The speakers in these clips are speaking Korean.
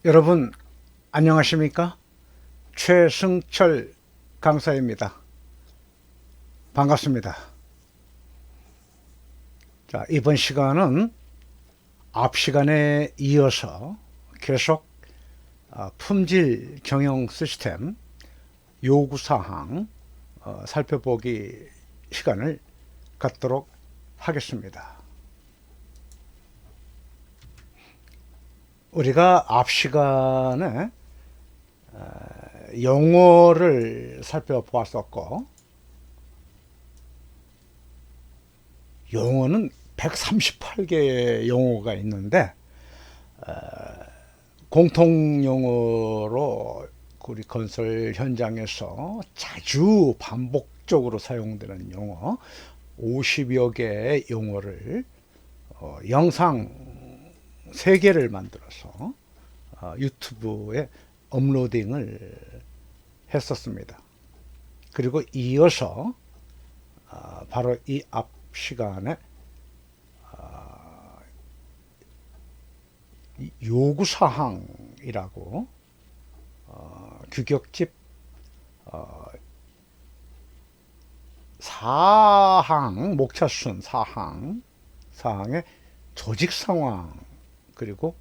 여러분 안녕하십니까? 최승철 강사입니다. 반갑습니다. 자, 이번 시간은 앞 시간에 이어서 계속 품질 경영 시스템 요구사항 살펴보기 시간을 갖도록 하겠습니다. 우리가 앞 시간에 용어를 살펴보았었고, 용어는 138개의 용어가 있는데 공통 용어로 우리 건설 현장에서 자주 반복적으로 사용되는 용어 50여 개의 용어를 영상 3개를 만들어서 유튜브에 업로딩을 했었습니다. 그리고 이어서 바로 이 앞 시간에 요구사항이라고 규격집 사항, 목차순 사항의 조직 상황, 그리고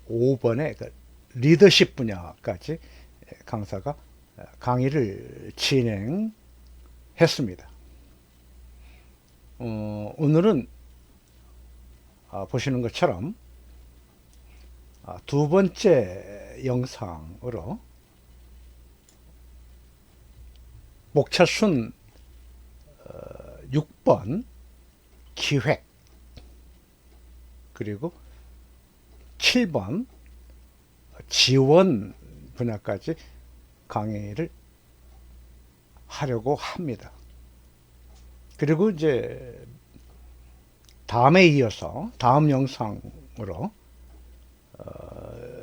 5번의 그 리더십 분야까지 강사가 강의를 진행했습니다. 오늘은 보시는 것처럼 두 번째 영상으로 목차순 6번 기획, 그리고 7번 지원 분야까지 강의를 하려고 합니다. 그리고 이제 다음에 이어서 다음 영상으로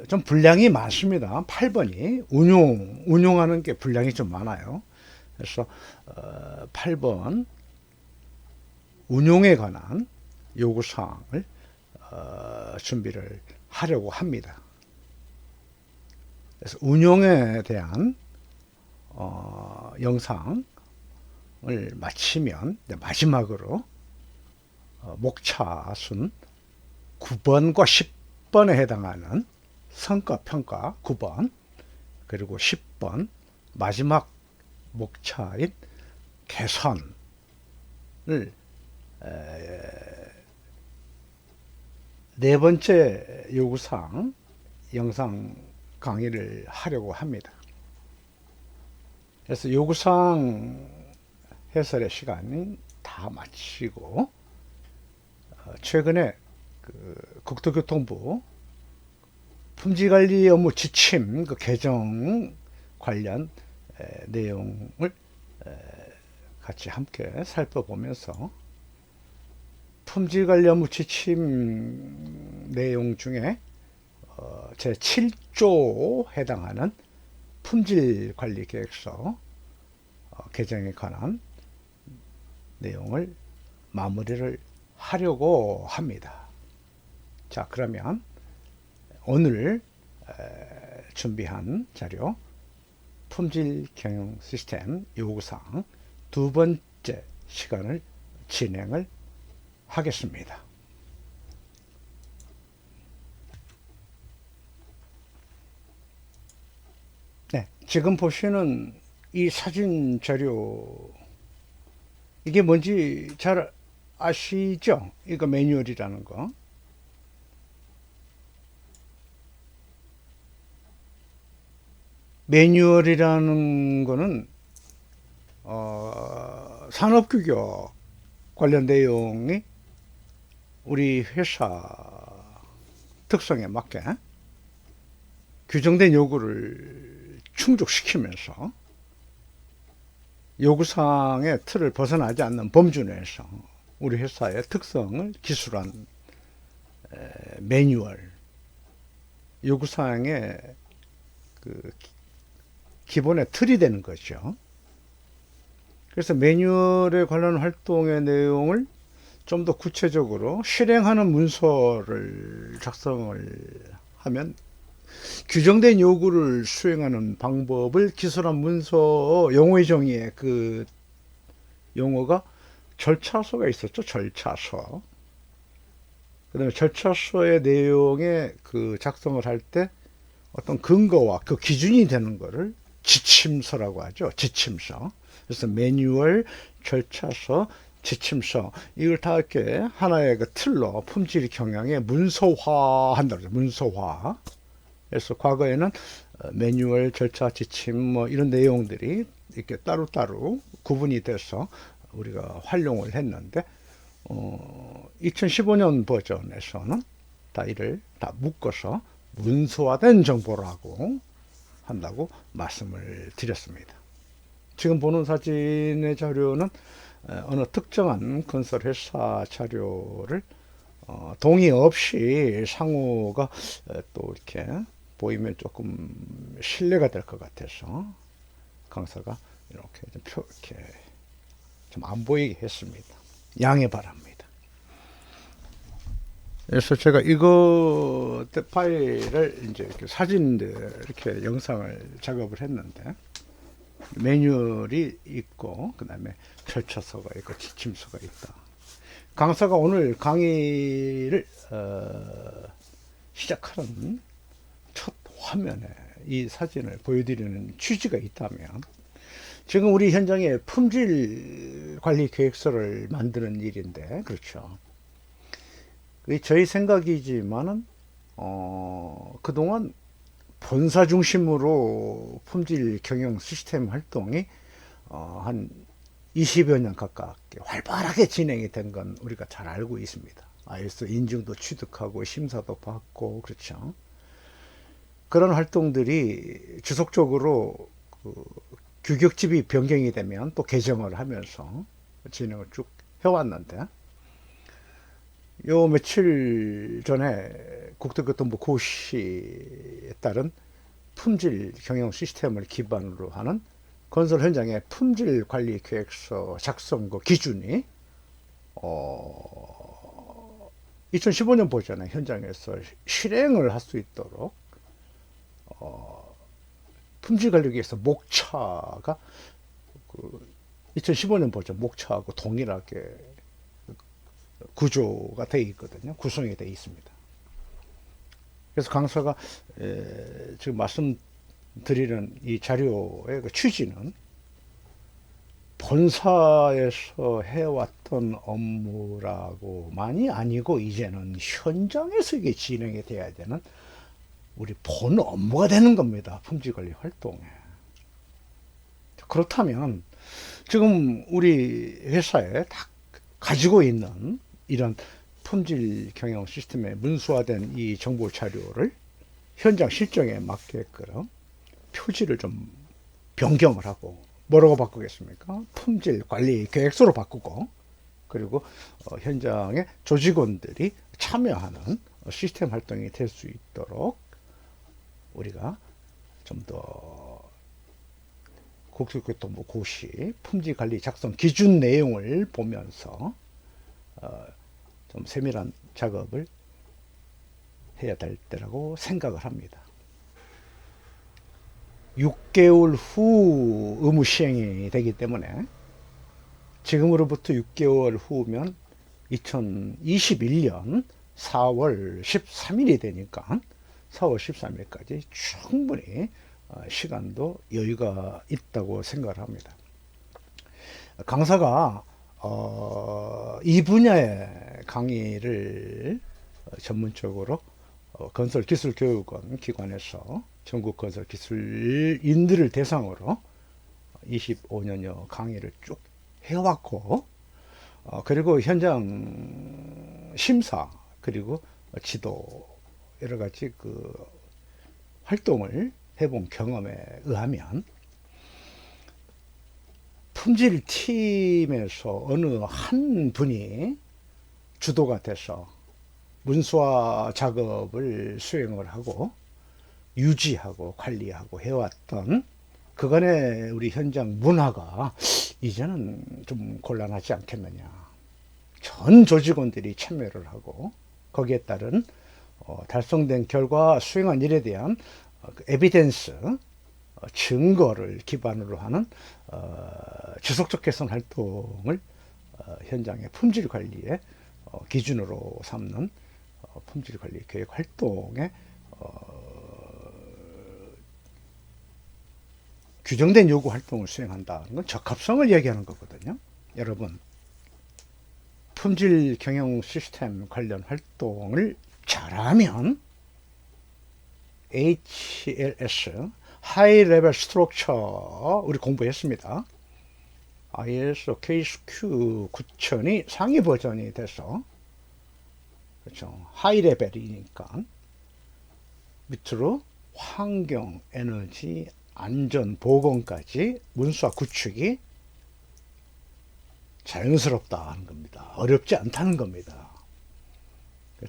좀 분량이 많습니다. 8번이 운용하는 게 분량이 좀 많아요. 그래서 8번 운용에 관한 요구사항을 준비를 하려고 합니다. 그래서 운용에 대한 영상을 마치면 마지막으로 목차순 9번과 10번에 해당하는 성과평가 9번, 그리고 10번 마지막 목차인 개선을 네 번째 요구사항 영상 강의를 하려고 합니다. 그래서 요구사항 해설의 시간이 다 마치고 최근에 국토교통부 품질관리 업무 지침 개정 관련 내용을 같이 함께 살펴보면서 품질관리 업무 지침 내용 중에 제 7조 해당하는 품질관리계획서 개정에 관한 내용을 마무리를 하려고 합니다. 자, 그러면 오늘 준비한 자료 품질 경영 시스템 요구사항 두 번째 시간을 진행을 하겠습니다. 네, 지금 보시는 이 사진 자료, 이게 뭔지 잘 아시죠? 이거 매뉴얼이라는 거. 매뉴얼이라는 거는 산업규격 관련 내용이 우리 회사 특성에 맞게 규정된 요구를 충족시키면서 요구사항의 틀을 벗어나지 않는 범주 내에서 우리 회사의 특성을 기술한 매뉴얼, 요구사항의 그 기본의 틀이 되는 거죠. 그래서 매뉴얼에 관련 활동의 내용을 좀 더 구체적으로 실행하는 문서를 작성을 하면 규정된 요구를 수행하는 방법을 기술한 문서 용어의 정의에 그 용어가 절차서가 있었죠. 절차서. 그 다음에 절차서의 내용에 그 작성을 할 때 어떤 근거와 그 기준이 되는 거를 지침서라고 하죠. 지침서. 그래서 매뉴얼, 절차서, 지침서, 이걸 다 이렇게 하나의 그 틀로 품질 경영에 문서화 한다고 그러죠. 문서화. 그래서 과거에는 매뉴얼, 절차, 지침 뭐 이런 내용들이 이렇게 따로따로 구분이 돼서 우리가 활용을 했는데 2015년 버전에서는 다 이를 다 묶어서 문서화된 정보라고 한다고 말씀을 드렸습니다. 지금 보는 사진의 자료는 어느 특정한 건설회사 자료를 동의 없이 상호가 또 이렇게 보이면 조금 신뢰가 될 것 같아서 강사가 이렇게 이렇게 좀 안 보이게 했습니다. 양해 바랍니다. 그래서 제가 이거 파일을 이제 이렇게 사진들 이렇게 영상을 작업을 했는데 매뉴얼이 있고 그 다음에 절차서가 있고 지침서가 있다. 강사가 오늘 강의를 시작하는 첫 화면에 이 사진을 보여드리는 취지가 있다면 지금 우리 현장에 품질 관리 계획서를 만드는 일인데 그렇죠. 저희 생각이지만은 그동안 본사 중심으로 품질 경영 시스템 활동이 한 20여 년 가깝게 활발하게 진행이 된 건 우리가 잘 알고 있습니다. ISO 인증도 취득하고 심사도 받고 그렇죠. 그런 활동들이 지속적으로 규격집이 변경이 되면 또 개정을 하면서 진행을 쭉 해왔는데 요 며칠 전에 국토교통부 고시에 따른 품질 경영 시스템을 기반으로 하는 건설 현장의 품질 관리 계획서 작성과 기준이 2015년 버전의 현장에서 실행을 할 수 있도록 품질 관리 계획서 목차가 2015년 버전 목차하고 동일하게 구조가 되어 있거든요. 구성이 되어 있습니다. 그래서 강사가 지금 말씀드리는 이 자료의 그 취지는 본사에서 해왔던 업무라고만이 아니고 이제는 현장에서 이게 진행이 돼야 되는 우리 본 업무가 되는 겁니다. 품질관리 활동에. 그렇다면 지금 우리 회사에 다 가지고 있는 이런 품질 경영 시스템에 문서화된 이 정보 자료를 현장 실정에 맞게끔 표지를 좀 변경을 하고 뭐라고 바꾸겠습니까? 품질 관리 계획서로 바꾸고 그리고 현장의 조직원들이 참여하는 시스템 활동이 될 수 있도록 우리가 좀 더 국토교통부 고시 품질관리 작성 기준 내용을 보면서 좀 세밀한 작업을 해야 될 때라고 생각을 합니다. 6개월 후 의무 시행이 되기 때문에 지금으로부터 6개월 후면 2021년 4월 13일이 되니까 4월 13일까지 충분히 시간도 여유가 있다고 생각을 합니다. 강사가 이 분야의 강의를 전문적으로 건설기술교육원 기관에서 전국 건설기술인들을 대상으로 25년여 강의를 쭉 해왔고 그리고 현장 심사 그리고 지도 여러 가지 그 활동을 해본 경험에 의하면 품질팀에서 어느 한 분이 주도가 돼서 문서화 작업을 수행을 하고 유지하고 관리하고 해왔던 그간의 우리 현장 문화가 이제는 좀 곤란하지 않겠느냐. 전 조직원들이 참여를 하고 거기에 따른 달성된 결과 수행한 일에 대한 그 에비덴스, 증거를 기반으로 하는 지속적 개선 활동을 현장의 품질 관리에 기준으로 삼는 품질 관리 계획 활동에 규정된 요구 활동을 수행한다는 건 적합성을 얘기하는 거거든요. 여러분, 품질 경영 시스템 관련 활동을 잘하면 HLS, 하이 레벨 스트럭처 우리 공부했습니다. ISO KSQ 9000이 상위 버전이 돼서, 그렇죠, 하이 레벨이니까 밑으로 환경, 에너지, 안전, 보건까지 문수와 구축이 자연스럽다 하는 겁니다. 어렵지 않다는 겁니다.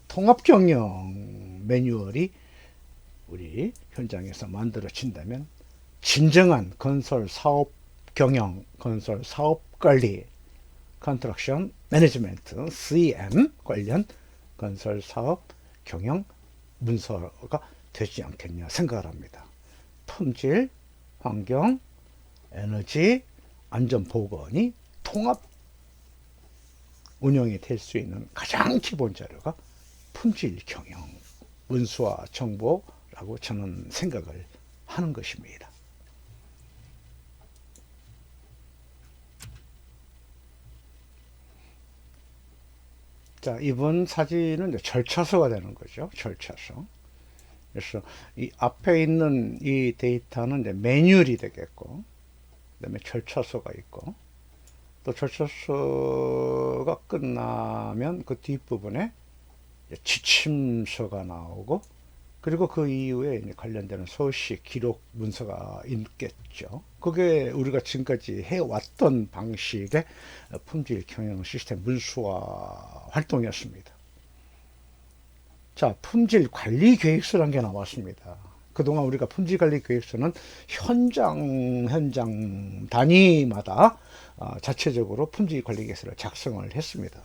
통합경영 매뉴얼이 우리 현장에서 만들어진다면 진정한 건설 사업 경영, 건설 사업 관리, 컨스트럭션 매니지먼트, CM 관련 건설 사업 경영 문서가 되지 않겠냐 생각을 합니다. 품질, 환경, 에너지, 안전 보건이 통합 운영이 될 수 있는 가장 기본 자료가 품질 경영 문수와 정보라고 저는 생각을 하는 것입니다. 자, 이번 사진은 절차서가 되는 거죠. 절차서. 그래서 이 앞에 있는 이 데이터는 이제 매뉴얼이 되겠고, 그다음에 절차서가 있고, 또 절차서가 끝나면 그 뒷부분에 지침서가 나오고, 그리고 그 이후에 이제 관련되는 소식, 기록, 문서가 있겠죠. 그게 우리가 지금까지 해왔던 방식의 품질 경영 시스템 문수화 활동이었습니다. 자, 품질 관리 계획서라는 게 나왔습니다. 그동안 우리가 품질 관리 계획서는 현장 단위마다 자체적으로 품질 관리 계획서를 작성을 했습니다.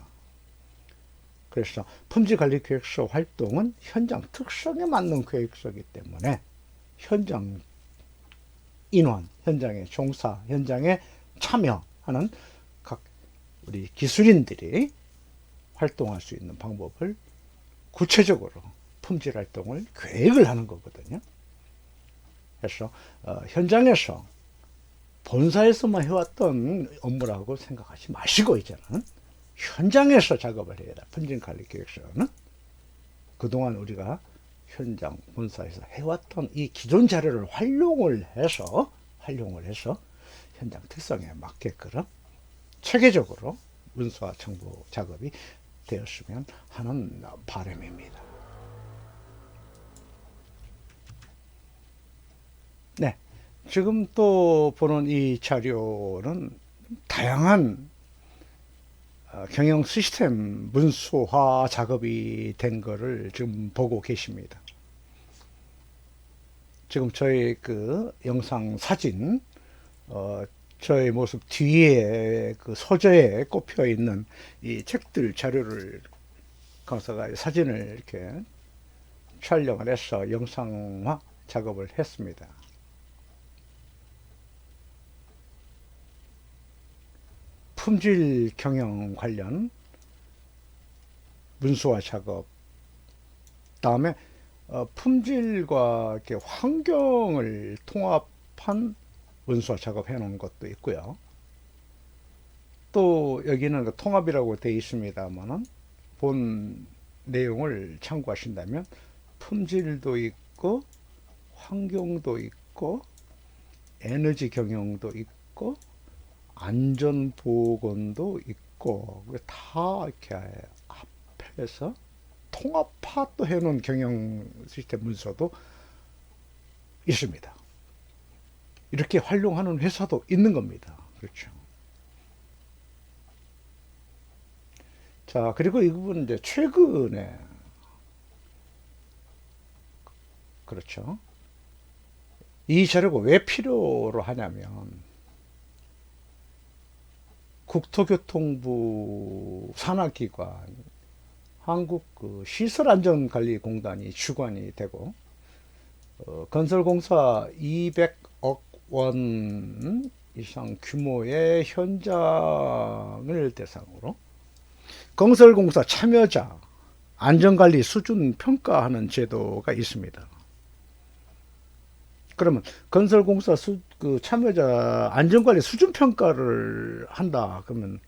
그래서 품질 관리 계획서 활동은 현장 특성에 맞는 계획서이기 때문에 현장 인원, 현장의 종사, 현장에 참여하는 각 우리 기술인들이 활동할 수 있는 방법을 구체적으로 품질 활동을 계획을 하는 거거든요. 그래서 현장에서 본사에서만 해왔던 업무라고 생각하지 마시고, 이제는 현장에서 작업을 해야 돼. 품질 관리 계획서는 그동안 우리가 현장 본사에서 해왔던 이 기존 자료를 활용을 해서 현장 특성에 맞게끔 체계적으로 문서와 정보 작업이 되었으면 하는 바람입니다. 네, 지금 또 보는 이 자료는 다양한 경영 시스템 문수화 작업이 된 거를 지금 보고 계십니다. 지금 저희 그 영상 사진, 저의 모습 뒤에 그 서재에 꼽혀 있는 이 책들 자료를 강사가 사진을 이렇게 촬영을 해서 영상화 작업을 했습니다. 품질 경영 관련 문수화 작업, 다음에 품질과 이렇게 환경을 통합한 문수화 작업 해놓은 것도 있고요. 또 여기는 통합이라고 되어 있습니다만은 본 내용을 참고하신다면 품질도 있고 환경도 있고 에너지 경영도 있고 안전보건도 있고 다 이렇게 합해서 통합화 또 해놓은 경영 시스템 문서도 있습니다. 이렇게 활용하는 회사도 있는 겁니다. 그렇죠. 자, 그리고 이 부분은 이제 최근에, 그렇죠, 이 자료가 왜 필요로 하냐면 국토교통부 산하기관 한국 그 시설안전관리공단이 주관이 되고 건설공사 200억 원 이상 규모의 현장을 대상으로 건설공사 참여자 안전관리 수준 평가하는 제도가 있습니다. 그러면 건설공사 그 참여자 안전관리 수준 평가를 한다. 그러면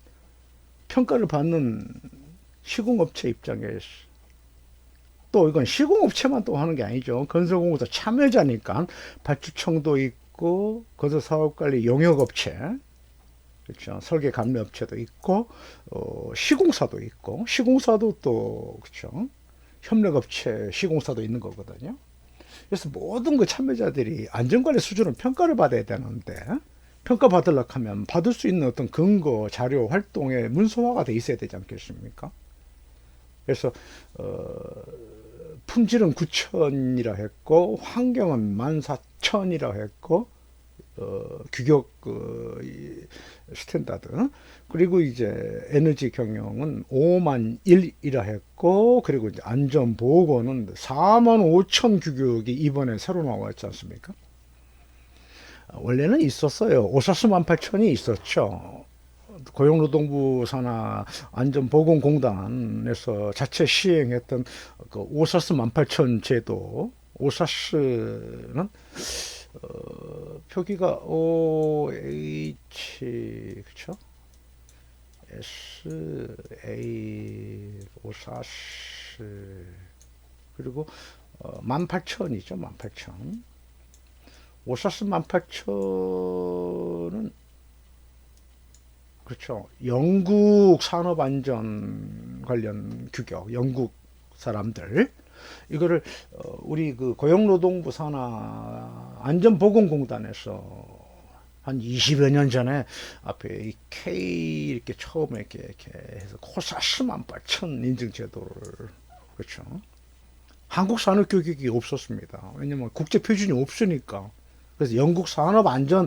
평가를 받는 시공업체 입장에서 또 이건 시공업체만 또 하는 게 아니죠. 건설공사 참여자니까 발주청도 있고 건설사업관리 용역업체, 그렇죠. 설계감리업체도 있고 시공사도 있고 시공사도 또 그렇죠. 협력업체 시공사도 있는 거거든요. 그래서 모든 그 참여자들이 안전관리 수준을 평가를 받아야 되는데 평가받으려고 하면 받을 수 있는 어떤 근거, 자료, 활동의 문서화가 돼 있어야 되지 않겠습니까? 그래서 품질은 9천이라 했고 환경은 14,000이라 했고 규격 스탠다드 그리고 이제 에너지 경영은 5만 1이라 했고 그리고 이제 안전 보건은 4만 5천 규격이 이번에 새로 나왔지 않습니까? 원래는 있었어요. 오사스 18,000이 있었죠. 고용노동부 산하 안전보건공단에서 자체 시행했던 그 오사스 18,000 제도. 오사스는 표기가 OH 그쵸? SA 오사스 그리고 18,000이죠. 18,000. 오사스 18,000은 그렇죠. 영국 산업안전 관련 규격, 영국 사람들 이거를 우리 그 고용노동부 산하 안전보건공단에서 한 20여 년 전에 앞에 이 K 이렇게 처음에 이렇게 해서 코사스 18,000 인증 제도를 그렇죠. 한국 산업 교육이 없었습니다. 왜냐면 국제 표준이 없으니까. 그래서 영국 산업 안전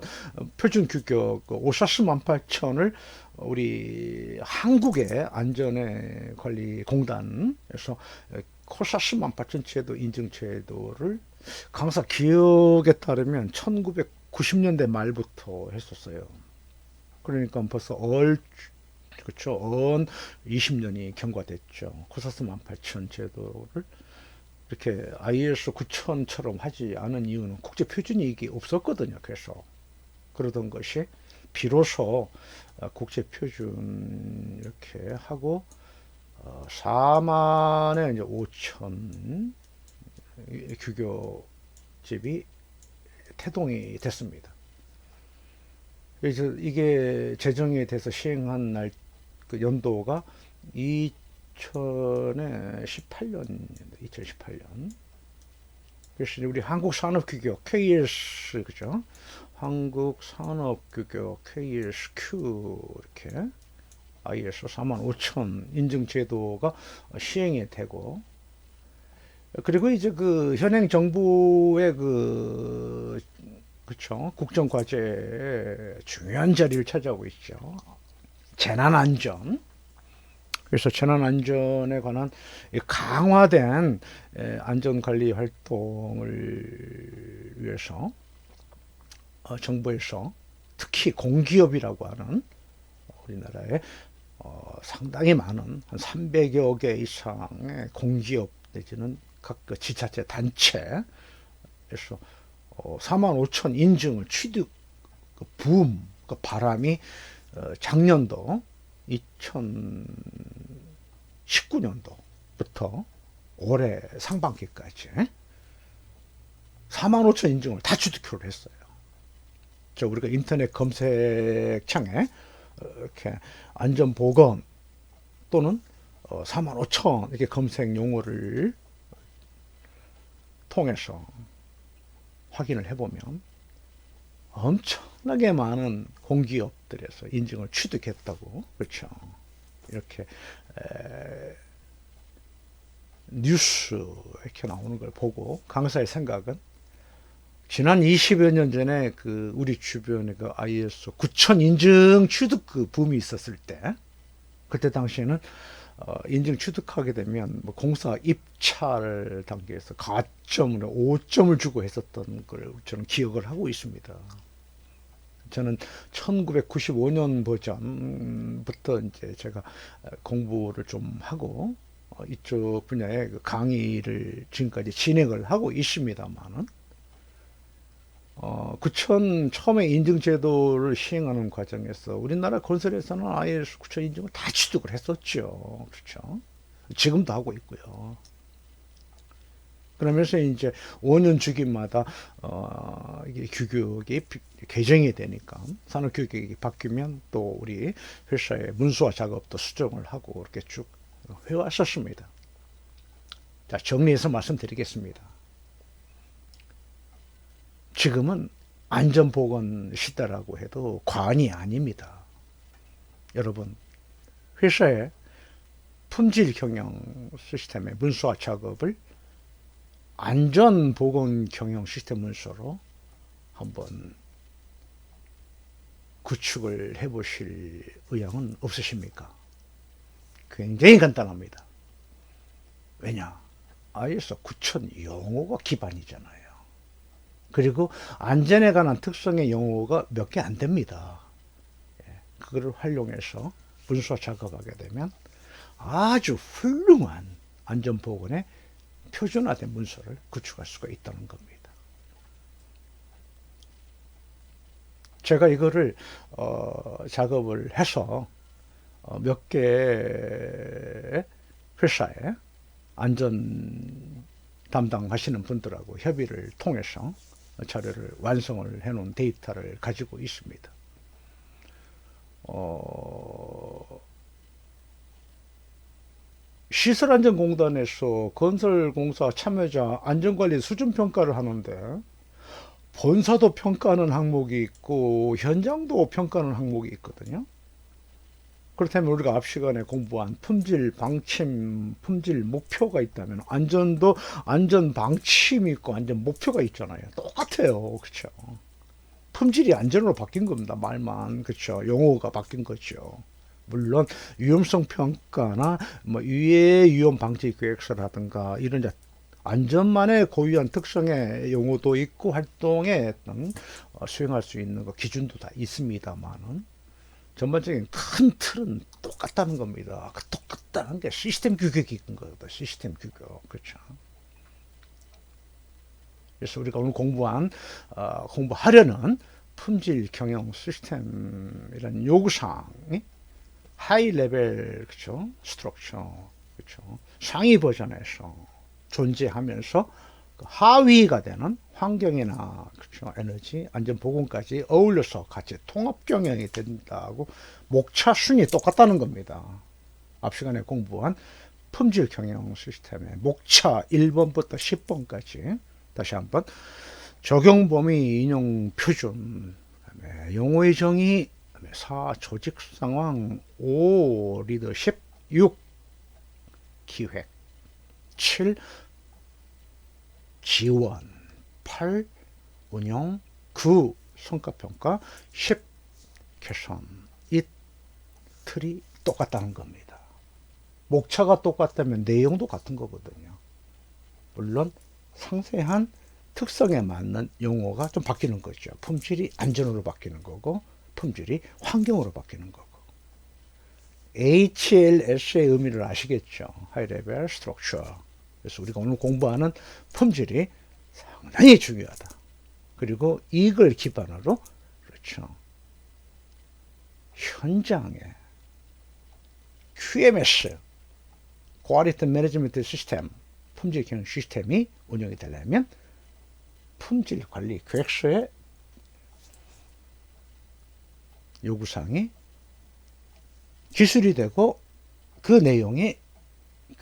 표준 규격 오사스 18,000을 우리 한국의 안전의 관리 공단에서 코사스 18,000 제도 인증 제도를 강사 기억에 따르면 1990년대 말부터 했었어요. 그러니까 벌써 그렇죠. 20년이 경과됐죠. 코사스 18,000 제도를 이렇게 IS 9000처럼 하지 않은 이유는 국제 표준이 이게 없었거든요. 그래서 그러던 것이 비로소 국제 표준 이렇게 하고 4만에 이제 5천 규격집이 태동이 됐습니다. 그래서 이게 제정이 돼서 시행한 날 그 연도가 2018년. 그래서 우리 한국 산업 규격 KS 그죠? 한국 산업 규격 KSQ 이렇게 ISO 45,000 인증 제도가 시행이 되고 그리고 이제 그 현행 정부의 그쵸 국정 과제에 중요한 자리를 차지하고 있죠. 재난안전. 그래서 재난안전에 관한 강화된 안전관리 활동을 위해서 정부에서 특히 공기업이라고 하는 우리나라에 상당히 많은 한 300여 개 이상의 공기업 내지는 각 지자체 단체에서 45,000 인증을 취득 붐, 그 바람이 작년도 2019년도부터 올해 상반기까지 45,000 인증을 다 취득을 했어요. 우리가 인터넷 검색창에 이렇게 안전보건 또는 45,000 이렇게 검색 용어를 통해서 확인을 해보면 엄청나게 많은 공기업들에서 인증을 취득했다고 그렇죠. 이렇게 뉴스 이렇게 나오는 걸 보고 강사의 생각은 지난 20여 년 전에 그 우리 주변에 그 ISO 9000 인증 취득 그 붐이 있었을 때 그때 당시에는 인증 취득하게 되면 뭐 공사 입찰 단계에서 가점으로 5점을 주고 했었던 걸 저는 기억을 하고 있습니다. 저는 1995년 버전부터 이제 제가 공부를 좀 하고 이쪽 분야의 그 강의를 지금까지 진행을 하고 있습니다만은 9천 처음에 인증제도를 시행하는 과정에서 우리나라 건설에서는 IS 9천 인증을 다 취득을 했었죠. 그렇죠? 지금도 하고 있고요. 그러면서 이제 5년 주기마다 이게 규격이 개정이 되니까 산업 규격이 바뀌면 또 우리 회사의 문서화 작업도 수정을 하고 이렇게 쭉 해왔었습니다. 자, 정리해서 말씀드리겠습니다. 지금은 안전보건 시대라고 해도 과언이 아닙니다. 여러분, 회사의 품질 경영 시스템의 문서화 작업을 안전보건 경영 시스템 문서로 한번 구축을 해보실 의향은 없으십니까? 굉장히 간단합니다. 왜냐? ISO 9000 용어가 기반이잖아요. 그리고 안전에 관한 특성의 용어가 몇 개 안 됩니다. 그거를 활용해서 문서 작업하게 되면 아주 훌륭한 안전보건의 표준화된 문서를 구축할 수가 있다는 겁니다. 제가 이거를 작업을 해서 몇 개 회사에 안전 담당하시는 분들하고 협의를 통해서 자료를 완성을 해놓은 데이터를 가지고 있습니다. 시설안전공단에서 건설공사 참여자 안전관리 수준평가를 하는데 본사도 평가하는 항목이 있고 현장도 평가하는 항목이 있거든요. 그렇다면 우리가 앞 시간에 공부한 품질 방침, 품질 목표가 있다면 안전도 안전 방침이 있고 안전 목표가 있잖아요. 똑같아요. 그렇죠? 품질이 안전으로 바뀐 겁니다. 말만. 그렇죠? 용어가 바뀐 거죠. 물론 위험성 평가나 뭐 유해 위험 방지 계획서라든가 이런 안전만의 고유한 특성의 용어도 있고 활동에 수행할 수 있는 거 기준도 다 있습니다만은 전반적인 큰 틀은 똑같다는 겁니다. 그 똑같다는 게 시스템 규격이 있는 거다. 시스템 규격. 그렇죠. 그래서 우리가 오늘 공부하려는 품질 경영 시스템이라는 요구사항이 하이 레벨, 그렇죠? 스트럭처, 그렇죠? 상위 버전에서 존재하면서 하위가 되는 환경이나 그렇죠? 에너지, 안전 보건까지 어울려서 같이 통합 경영이 된다고 목차 순위 똑같다는 겁니다. 앞 시간에 공부한 품질 경영 시스템의 목차 1번부터 10번까지 다시 한번 적용 범위 인용 표준, 용어의 정의, 4 조직 상황, 5 리더십, 6 기획, 7 지원, 8 운영, 9 성과평가, 10 개선. 이 틀이 똑같다는 겁니다. 목차가 똑같다면 내용도 같은 거거든요. 물론 상세한 특성에 맞는 용어가 좀 바뀌는 거죠. 품질이 안전으로 바뀌는 거고 품질이 환경으로 바뀌는 거고. HLS의 의미를 아시겠죠? High Level Structure. 그래서 우리가 오늘 공부하는 품질이 상당히 중요하다. 그리고 이걸 기반으로 그렇죠. 현장에 QMS, Quality Management System, 품질 경영 시스템이 운영이 되려면 품질 관리 계획서의 요구사항이 기술이 되고 그 내용이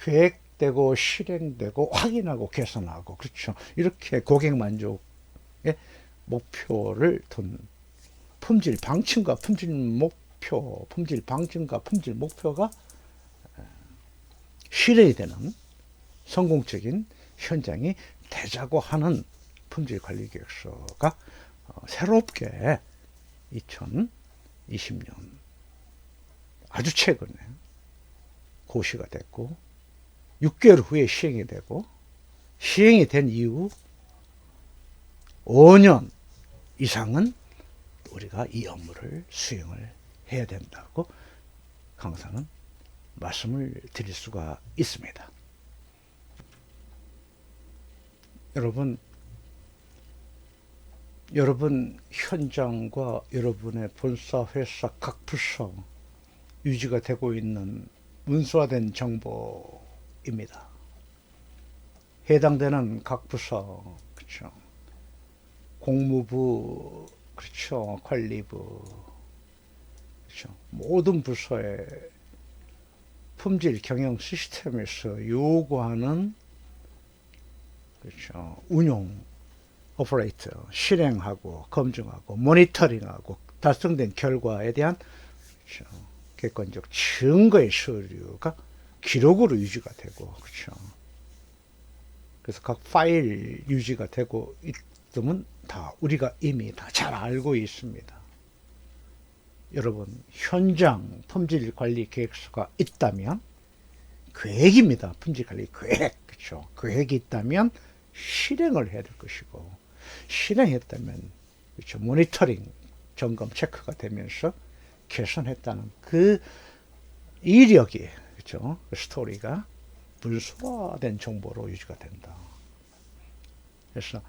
계획되고 실행되고 확인하고 개선하고 그렇죠. 이렇게 고객 만족의 목표를 둔 품질 방침과 품질 목표, 품질 방침과 품질 목표가 실현이 되는 성공적인 현장이 되자고 하는 품질 관리 계획서가 새롭게 2020년 아주 최근에 고시가 됐고 6개월 후에 시행이 되고 시행이 된 이후 5년 이상은 우리가 이 업무를 수행을 해야 된다고 강사는 말씀을 드릴 수가 있습니다. 여러분 현장과 여러분의 본사, 회사, 각 부서 유지가 되고 있는 문서화된 정보입니다. 해당되는 각 부서, 그렇죠. 공무부, 그렇죠. 관리부, 그렇죠. 모든 부서의 품질 경영 시스템에서 요구하는, 그렇죠. 운용, 오퍼레이터, 실행하고 검증하고 모니터링하고 달성된 결과에 대한, 그렇죠. 객관적 증거의 서류가 기록으로 유지가 되고, 그렇죠. 그래서 각 파일 유지가 되고 있음은 다 우리가 이미 다 잘 알고 있습니다. 여러분 현장 품질관리 계획서가 있다면 계획입니다. 품질관리 계획, 그렇죠. 계획이 있다면 실행을 해야 될 것이고 실행했다면, 그렇죠. 모니터링, 점검, 체크가 되면서 개선했다는 그 이력이, 그렇죠. 그 스토리가 문서화된 정보로 유지가 된다. 그래서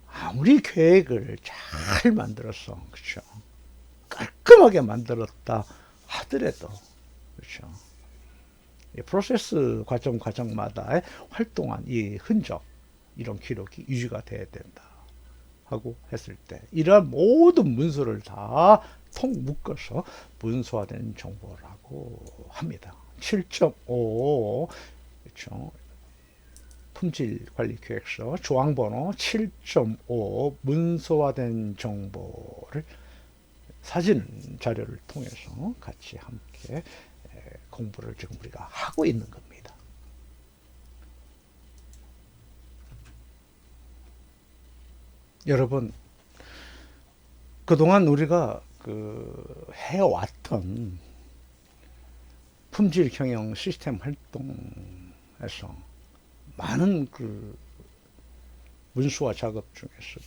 아무리 계획을 잘 만들어서, 그렇죠. 깔끔하게 만들었다 하더라도, 그렇죠. 이 프로세스 과정마다의 활동한 이 흔적, 이런 기록이 유지가 돼야 된다 하고 했을 때 이러한 모든 문서를 다 통 묶어서 문서화된 정보라고 합니다. 7.5, 그렇죠. 품질관리계획서 조항번호 7.5 문서화된 정보를 사진 자료를 통해서 같이 함께 공부를 지금 우리가 하고 있는 겁니다. 여러분, 그동안 우리가 해왔던 품질 경영 시스템 활동에서 많은 문서화 작업 중에서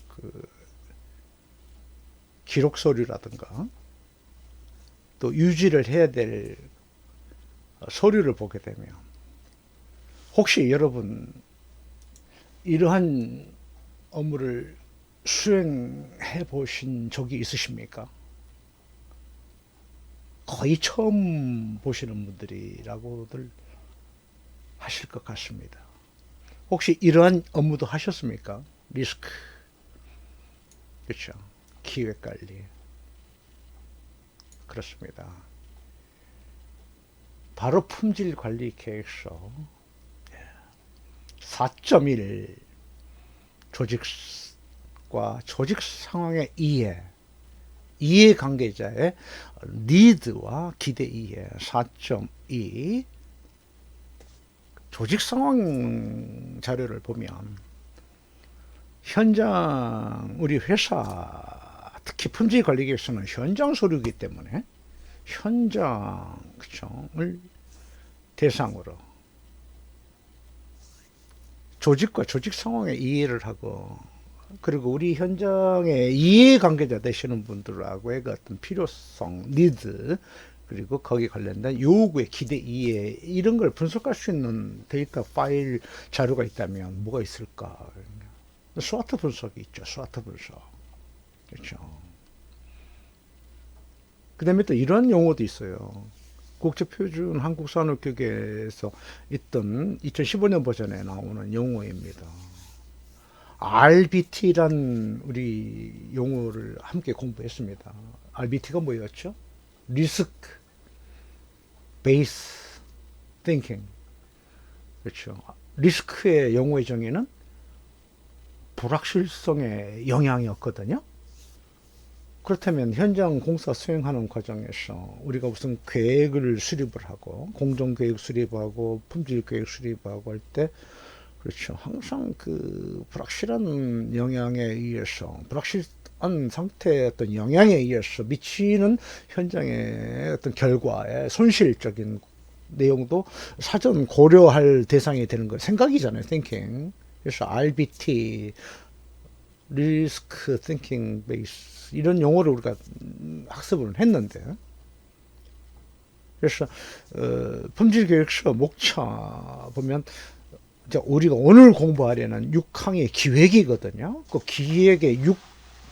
기록 서류라든가 또 유지를 해야 될 서류를 보게 되면 혹시 여러분 이러한 업무를 수행해 보신 적이 있으십니까? 거의 처음 보시는 분들이라고들 하실 것 같습니다. 혹시 이러한 업무도 하셨습니까? 리스크, 그렇죠. 기획관리. 그렇습니다. 바로 품질관리계획서 4.1 조직과 조직 상황의 이해 관계자의 니드와 기대 이해 4.2 조직 상황 자료를 보면 현장, 우리 회사 특히 품질관리계획서는 현장 서류이기 때문에 현장, 그쵸,을 대상으로 조직과 조직 상황의 이해를 하고, 그리고 우리 현장의 이해관계자 되시는 분들하고의 그 어떤 필요성, 니드, 그리고 거기에 관련된 요구의 기대 이해, 이런 걸 분석할 수 있는 데이터 파일 자료가 있다면 뭐가 있을까? 스와트 분석이 있죠. 스와트 분석. 그렇죠. 그 다음에 또 이런 용어도 있어요. 국제표준 한국산업교계에서 있던 2015년 버전에 나오는 용어입니다. RBT란 우리 용어를 함께 공부했습니다. RBT가 뭐였죠? 리스크 베이스 띵킹. 그렇죠. 리스크의 용어의 정의는 불확실성의 영향이었거든요. 그렇다면 현장 공사 수행하는 과정에서 우리가 우선 계획을 수립을 하고 공정계획 수립하고 품질계획 수립하고 할 때, 그렇죠. 항상 불확실한 영향에 의해서, 불확실한 상태의 어떤 영향에 의해서 미치는 현장의 어떤 결과에 손실적인 내용도 사전 고려할 대상이 되는 거예요. 생각이잖아요. thinking. 그래서 RBT, Risk Thinking Base 이런 용어를 우리가 학습을 했는데, 그래서 품질교육서 목차 보면 이제 우리가 오늘 공부하려는 6항의 기획이거든요. 그 기획의 6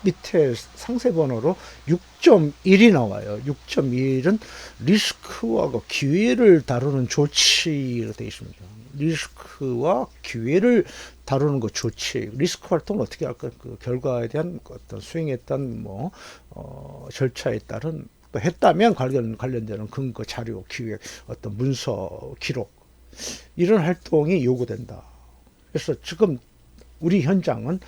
밑에 상세 번호로 6.1이 나와요. 6.1은 리스크와 그 기회를 다루는 조치로 되어 있습니다. 리스크와 기회를 다루는 그 조치, 리스크 활동을 어떻게 할까? 그 결과에 대한 어떤 수행했던 절차에 따른 또 했다면 관련되는 근거, 자료, 기획, 어떤 문서, 기록 이런 활동이 요구된다. 그래서 지금 우리 현장은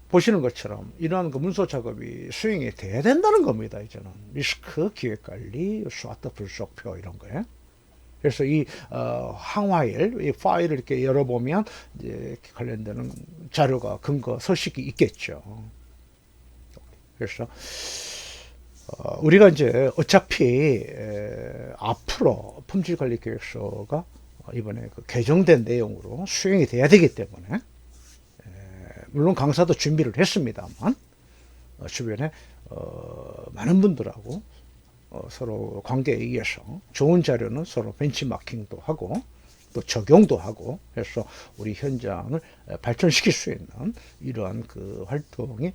보시는 것처럼 이러한 그 문서 작업이 수행이 돼야 된다는 겁니다. 이제는 리스크, 기획관리, 스와트 분석표 이런 거에. 그래서 이 항화일, 이 파일을 이렇게 열어보면 이제 관련되는 자료가 근거, 서식이 있겠죠. 그래서 우리가 이제 어차피 앞으로 품질관리계획서가 이번에 그 개정된 내용으로 수행이 돼야 되기 때문에 물론 강사도 준비를 했습니다만 주변에 많은 분들하고 서로 관계에 의해서 좋은 자료는 서로 벤치마킹도 하고 또 적용도 하고 해서 우리 현장을 발전시킬 수 있는 이러한 그 활동이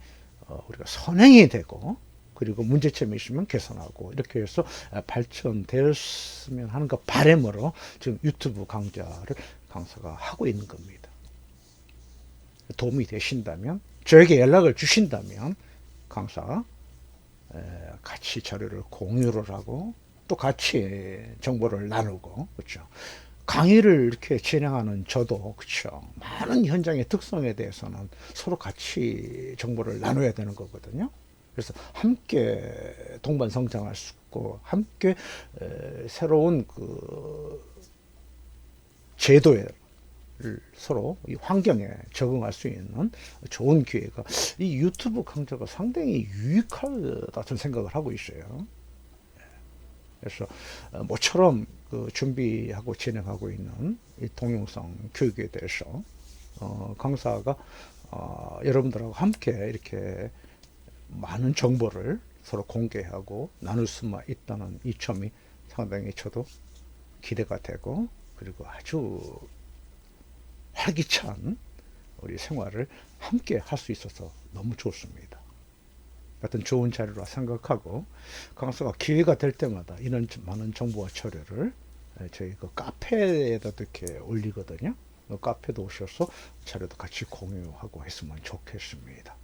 우리가 선행이 되고 그리고 문제점이 있으면 개선하고 이렇게 해서 발전되었으면 하는 그 바람으로 지금 유튜브 강사가 하고 있는 겁니다. 도움이 되신다면 저에게 연락을 주신다면 강사 같이 자료를 공유를 하고 또 같이 정보를 나누고 그렇죠. 강의를 이렇게 진행하는 저도 그렇죠. 많은 현장의 특성에 대해서는 서로 같이 정보를 나눠야 되는 거거든요. 그래서 함께 동반 성장할 수 있고 함께 새로운 그 제도에 서로 이 환경에 적응할 수 있는 좋은 기회가 이 유튜브 강좌가 상당히 유익하다 저는 생각을 하고 있어요. 그래서 모처럼 그 준비하고 진행하고 있는 이 동영상 교육에 대해서 강사가 여러분들하고 함께 이렇게 많은 정보를 서로 공개하고 나눌 수만 있다는 이 점이 상당히 저도 기대가 되고 그리고 아주 활기찬 우리 생활을 함께 할 수 있어서 너무 좋습니다. 하여튼 좋은 자료라 생각하고 강사가 기회가 될 때마다 이런 많은 정보와 자료를 저희 그 카페에다 이렇게 올리거든요. 카페도 오셔서 자료도 같이 공유하고 했으면 좋겠습니다.